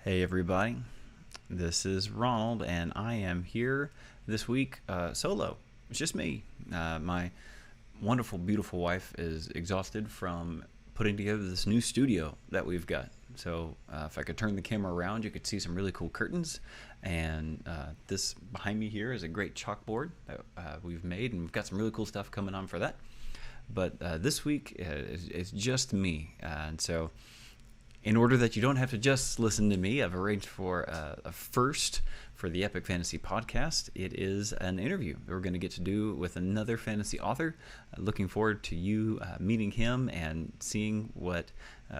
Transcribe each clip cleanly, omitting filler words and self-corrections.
Hey everybody, this is Ronald, and I am here this week solo. It's just me. My wonderful, beautiful wife is exhausted from putting together this new studio that we've got. So if I could turn the camera around, you could see some really cool curtains. And this behind me here is a great chalkboard that we've made, and we've got some really cool stuff coming on for that. But this week is just me, and so in order that you don't have to just listen to me, I've arranged for a first for the Epic Fantasy Podcast. It is an interview that we're going to get to do with another fantasy author. Looking forward to you meeting him and seeing what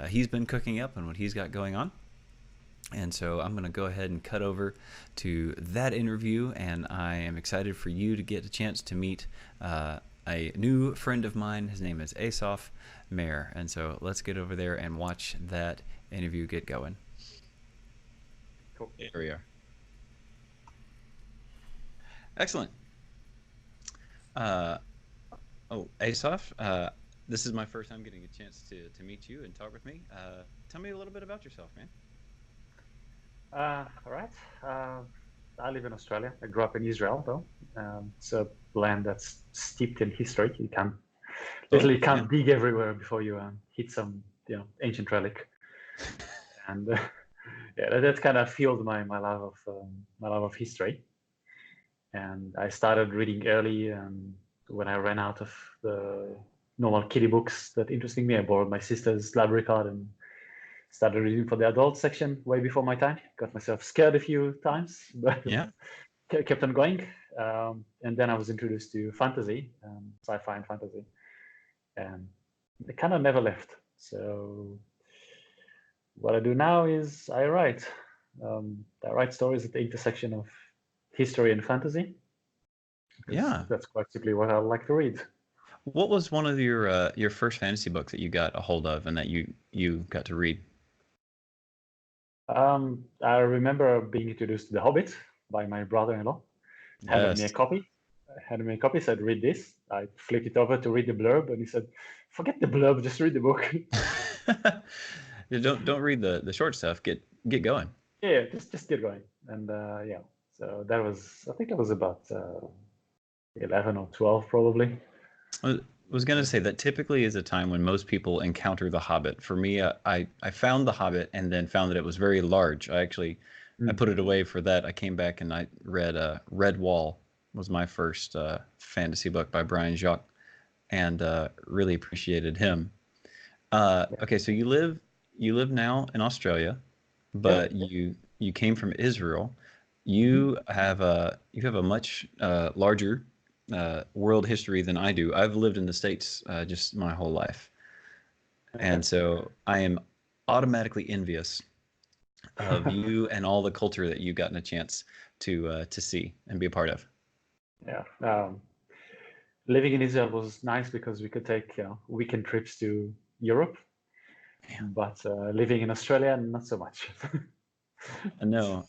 he's been cooking up and what he's got going on. And so I'm going to go ahead and cut over to that interview, and I am excited for you to get a chance to meet a new friend of mine. His name is Assaph Mehr. And so let's get over there and watch that interview get going. Cool. Here we are. Excellent. Assaph, this is my first time getting a chance to meet you and talk with me. Tell me a little bit about yourself, man. All right. I live in Australia. I grew up in Israel, though. It's a land that's steeped in history. You literally can't dig everywhere before you hit some, ancient relic. And that's kind of fueled my love of history. And I started reading early. When I ran out of the normal kiddie books that interested me, I borrowed my sister's library card and started reading for the adult section way before my time. Got myself scared a few times, but Yeah. kept on going. And then I was introduced to fantasy, sci-fi and fantasy, and it kind of never left. So what I do now is I write. I write stories at the intersection of history and fantasy. Yeah. That's quite simply what I like to read. What was one of your first fantasy books that you got a hold of and that you got to read? I remember being introduced to The Hobbit by my brother-in-law. Handed me a copy, said, read this. I flipped it over to read the blurb, and he said, forget the blurb, just read the book. Don't read the short stuff. Get going. Yeah, just get going. And so that was, I think I was about 11 or 12 probably. I was going to say that typically is a time when most people encounter The Hobbit. For me, I found The Hobbit and then found that it was very large. I put it away for that. I came back and I read Red Wall was my first fantasy book by Brian Jacques, and really appreciated him. Okay, so you live now in Australia, but you came from Israel. You have a much larger world history than I do. I've lived in the States just my whole life, and so I am automatically envious of you and all the culture that you've gotten a chance to see and be a part of. Yeah, living in Israel was nice because we could take weekend trips to Europe, but living in Australia, not so much. No.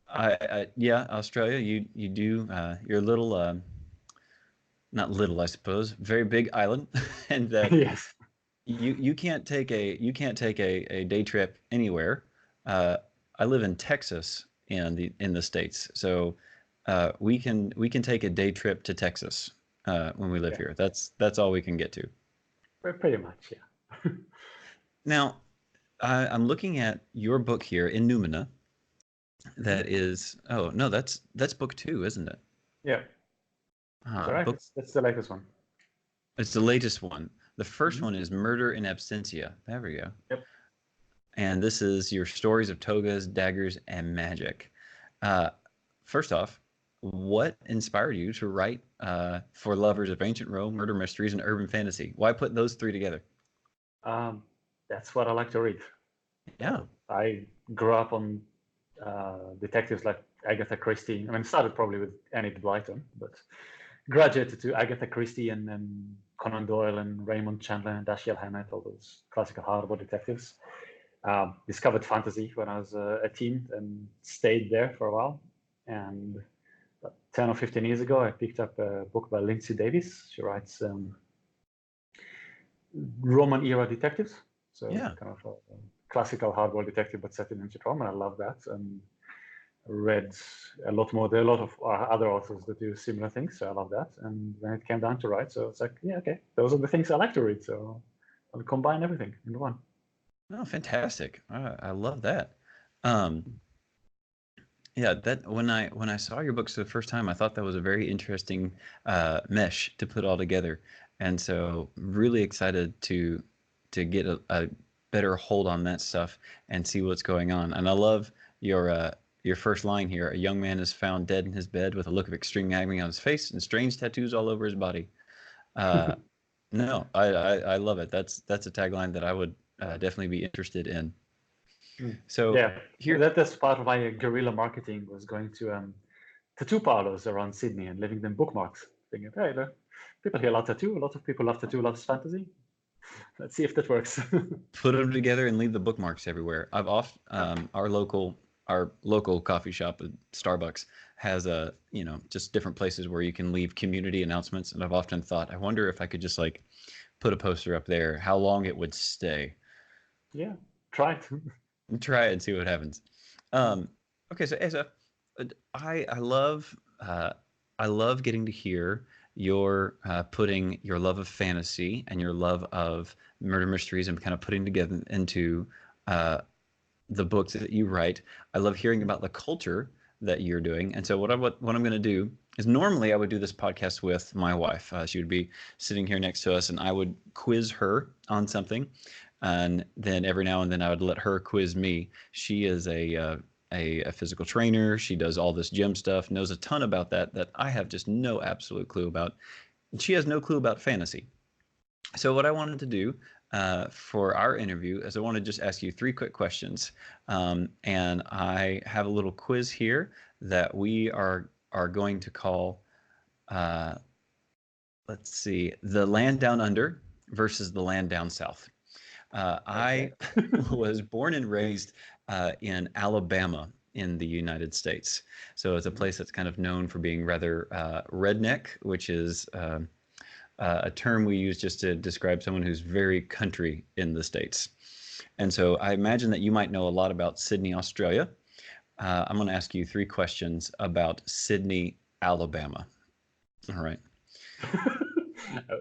Australia. You do. You're a little, not little, I suppose. Very big island, and that Yes. you can't take a day trip anywhere. I live in Texas in the States, so we can take a day trip to Texas when we live here. That's all we can get to. Pretty much, yeah. Now, I'm looking at your book here in Numina. That is, oh no, that's book 2, isn't it? Yeah. Right. That's the latest one. It's the latest one. The first one is Murder in Absentia. There we go. Yep. And this is your stories of togas, daggers, and magic. First off, what inspired you to write for lovers of ancient Rome, murder mysteries, and urban fantasy? Why put those 3 together? That's what I like to read. Yeah. I grew up on detectives like Agatha Christie. I mean, started probably with Enid Blyton, but graduated to Agatha Christie and Conan Doyle and Raymond Chandler and Dashiell Hammett, all those classical hardboiled detectives. Discovered fantasy when I was a teen and stayed there for a while. And 10 or 15 years ago, I picked up a book by Lindsay Davis. She writes Roman era detectives. So kind of classical hardball detective, but set in ancient Rome, and I love that. And read a lot more. There are a lot of other authors that do similar things, so I love that. And when it came down to write, so it's like, yeah, okay, those are the things I like to read. So I'll combine everything into one. Oh, fantastic! I love that. Um, yeah, that when I saw your books for the first time, I thought that was a very interesting mesh to put all together, and so really excited to get a better hold on that stuff and see what's going on. And I love your first line here: "A young man is found dead in his bed with a look of extreme agony on his face and strange tattoos all over his body." Uh, no, I love it. That's a tagline that I would definitely be interested in. So Yeah, here, that's part of my guerrilla marketing, was going to tattoo parlors around Sydney and leaving them bookmarks. Thinking, hey, people here love tattoo. A lot of people love tattoo, loves fantasy. Let's see if that works. put them together and leave the bookmarks everywhere. I've oft our local coffee shop, Starbucks, has a just different places where you can leave community announcements, and I've often thought, I wonder if I could just like put a poster up there, how long it would stay. Yeah, try it. Try it and see what happens. Okay, so Asa, I love I love getting to hear your putting your love of fantasy and your love of murder mysteries and kind of putting together into uh, the books that you write. I love hearing about the culture that you're doing. And so what I'm going to do is, normally I would do this podcast with my wife. She would be sitting here next to us, and I would quiz her on something, and then every now and then I would let her quiz me. She is a physical trainer. She does all this gym stuff, knows a ton about that I have just no absolute clue about. And she has no clue about fantasy. So what I wanted to do for our interview is I want to just ask you three quick questions, and I have a little quiz here that we are going to call, uh, let's see, the land down under versus the land down south. I Okay. was born and raised in Alabama in the United States. So it's a place that's kind of known for being rather redneck, which is a term we use just to describe someone who's very country in the States. And so I imagine that you might know a lot about Sydney, Australia. I'm going to ask you three questions about Sydney, Alabama. All right.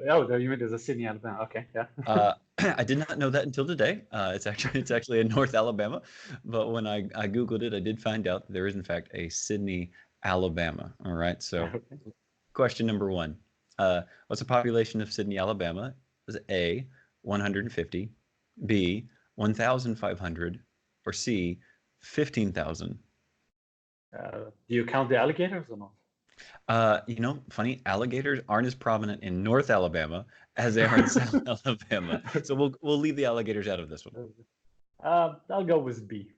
Oh, you mean there's a Sydney, Alabama? Okay, yeah. I did not know that until today. It's actually in North Alabama, but when I Googled it, I did find out that there is in fact a Sydney, Alabama. All right. So Okay. question number one. What's the population of Sydney, Alabama? Is it A, 150, B, 1,500, or C, 15,000? Do you count the alligators or not? Funny, alligators aren't as prominent in North Alabama as they are in South Alabama. So we'll leave the alligators out of this one. I'll go with B.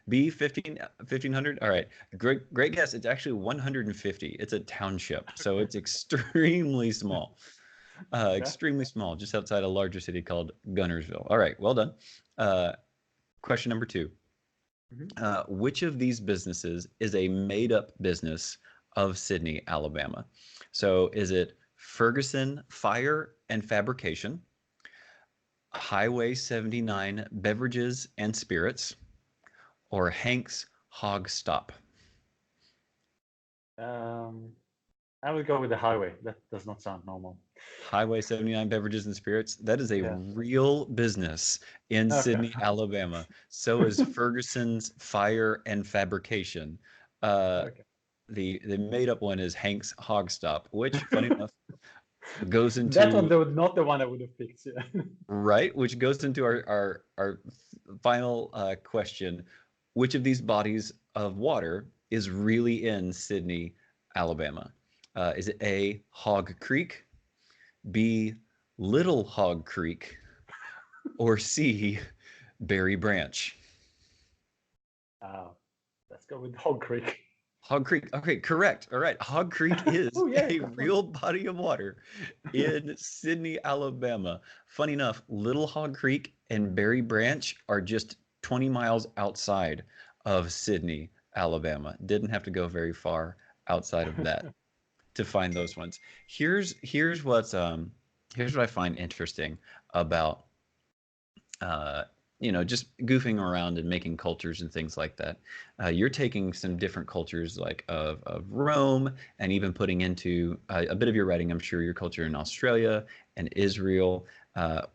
B, 1,500. All right. Great guess. It's actually 150. It's a township. So it's extremely small. Okay. Extremely small, just outside a larger city called Gunnersville. All right, well done. Question number two. Mhm. Which of these businesses is a made-up business of Sydney, Alabama? So is it Ferguson Fire and Fabrication, Highway 79 Beverages and Spirits, or Hank's Hog Stop? Um, I will go with the highway. That does not sound normal. Highway 79 Beverages and Spirits. That is a Yeah. real business in Okay. Sydney, Alabama. So is Ferguson's Fire and Fabrication. Uh, Okay. the made up one is Hank's Hog Stop, which, funny enough, goes That one, into though, not the one I would have picked. Yeah. right, which goes into our final question. Which of these bodies of water is really in Sydney, Alabama? Is it A, Hog Creek, B, Little Hog Creek, or C, Berry Branch? Uh, let's go with Hog Creek. Hog Creek. Okay, correct. All right. Hog Creek is Oh yeah, a come on. real body of water in Sydney, Alabama. Funny enough, Little Hog Creek and Berry Branch are just 20 miles outside of Sydney, Alabama. Didn't have to go very far outside of that to find those ones. Here's what I find interesting about just goofing around and making cultures and things like that. You're taking some different cultures like of Rome and even putting into a bit of your writing, I'm sure, your culture in Australia and Israel.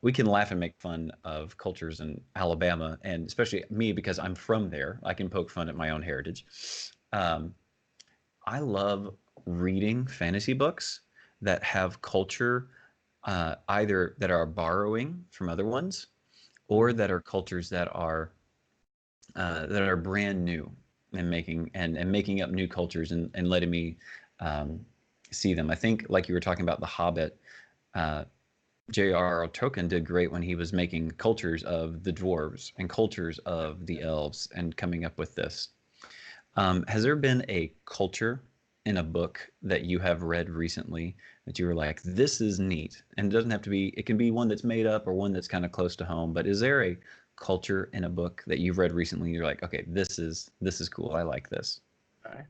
We can laugh and make fun of cultures in Alabama, and especially me because I'm from there. I can poke fun at my own heritage. Um, I love reading fantasy books that have culture, either that are borrowing from other ones or Mhm. that are cultures that are brand new and making up new cultures and letting me um, see them. I think, like you were talking about The Hobbit, uh, J.R.R. Tolkien did great when he was making cultures of the dwarves and cultures of the Yeah. elves and coming up with this. Has there been a culture in a book that you have read recently that you were like, this is neat? And it doesn't have to be, it can be one that's made up or one that's kind of close to home, but is there a culture in a book that you've read recently and you're like, okay, this is cool. I like this. Right.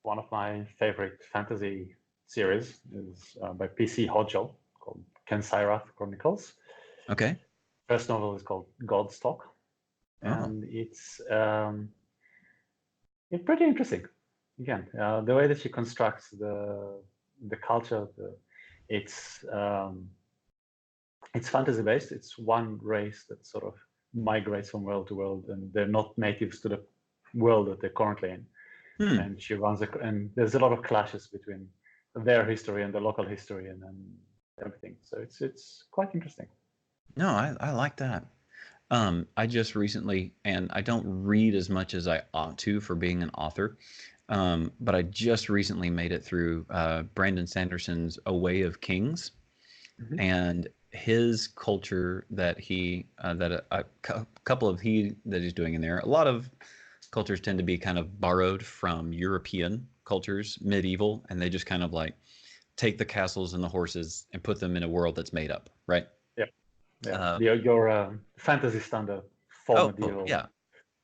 One of my favorite fantasy series is by P.C. Hodgel called Ken Sirath Chronicles. Okay. First novel is called God's Talk, Oh. and it's pretty interesting. Again, the way that she constructs the culture, it's um, it's fantasy based. It's one race that sort of migrates from world to world, and they're not natives to the world that they're currently in. Hmm. And and there's a lot of clashes between their history and the local history, and everything. So it's quite interesting. No, I like that. I just recently, and I don't read as much as I ought to for being an author, but I just recently made it through Brandon Sanderson's A Way of Kings, Mhm. and his culture that he that couple of he that he's doing in there. A lot of cultures tend to be kind of borrowed from European cultures, medieval, and they just kind of like take the castles and the horses and put them in a world that's made up, right? Yeah, yeah. Uh, Your fantasy standard full oh medieval. yeah.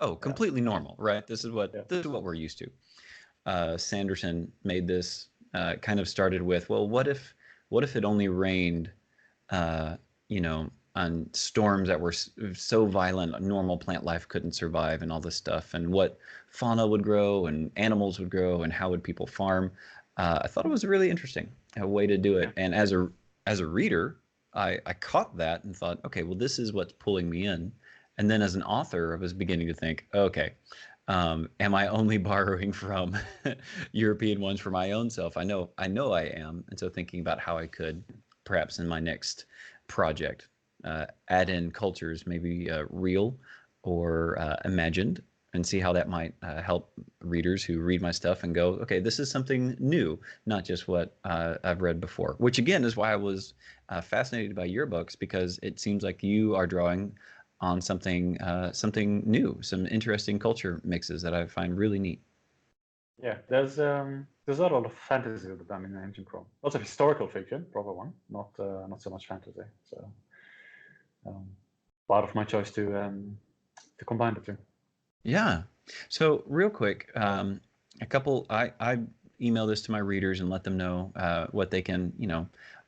Oh, Yeah, completely normal, right? This is what yeah, we're used to. Sanderson made this kind of started with, well, what if it only rained, uh, on storms that were so violent, normal plant life couldn't survive, and all this stuff, and what fauna would grow and animals would grow, and how would people farm. I thought it was really interesting a way to do yeah. it, and as a reader, I caught that and thought, okay, well, this is what's pulling me in. And then as an author, I was beginning to think, okay, am I only borrowing from European ones for my own self? I know I am, and so thinking about how I could, perhaps in my next project, add in cultures, maybe real or imagined, and see how that might help readers who read my stuff and go, okay, this is something new, not just what I've read before. Which again is why I was fascinated by your books, because it seems like you are drawing on something new, some interesting culture mixes that I find really neat. Yeah, there's a lot of fantasy that done in Ancient Rome. Lots of historical fiction, proper one, not so much fantasy. So um, part of my choice to combine the two. Yeah. So real quick, a couple. I email this to my readers and let them know what they can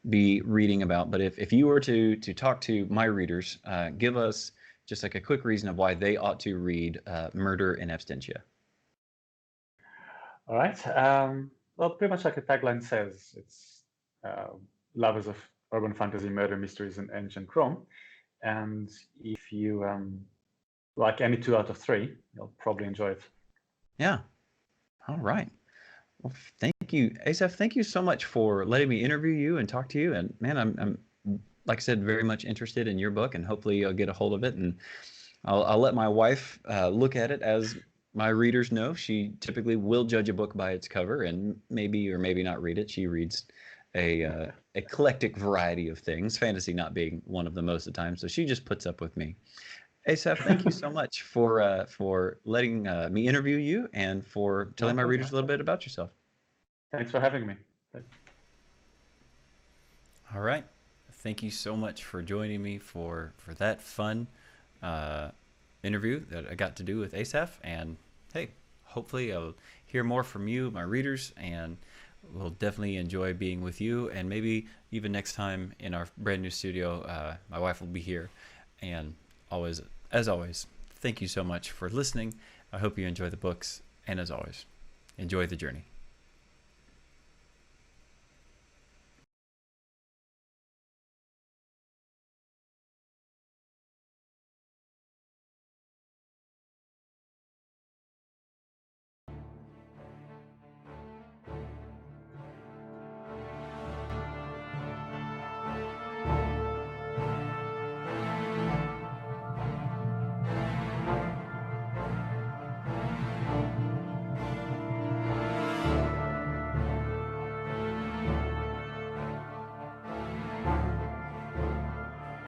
be reading about. But if you were to talk to my readers, give us just like a quick reason of why they ought to read Murder in Absentia. All right. Well, pretty much like the tagline says, it's uh, lovers of urban fantasy, murder mysteries, and ancient Rome. And if you like any two out of three, you'll probably enjoy it. Yeah. All right. Well, thank you, Asaph. Thank you so much for letting me interview you and talk to you. And man, I'm like I said, very much interested in your book, and hopefully I'll get a hold of it, and I'll let my wife look at it. As my readers know, she typically will judge a book by its cover and maybe or maybe not read it. She reads a eclectic variety of things, fantasy not being one of them most of the time. So she just puts up with me. Asaph, thank you so much for letting me interview you and for My telling my pleasure. readers a little bit about yourself. Thanks for having me. All right. Thank you so much for joining me for that fun uh, interview that I got to do with Asaph. And hey, hopefully I'll hear more from you, my readers, and we'll definitely enjoy being with you. And maybe even next time in our brand new studio, my wife will be here, and as always, thank you so much for listening. I hope you enjoy the books, and as always, enjoy the journey.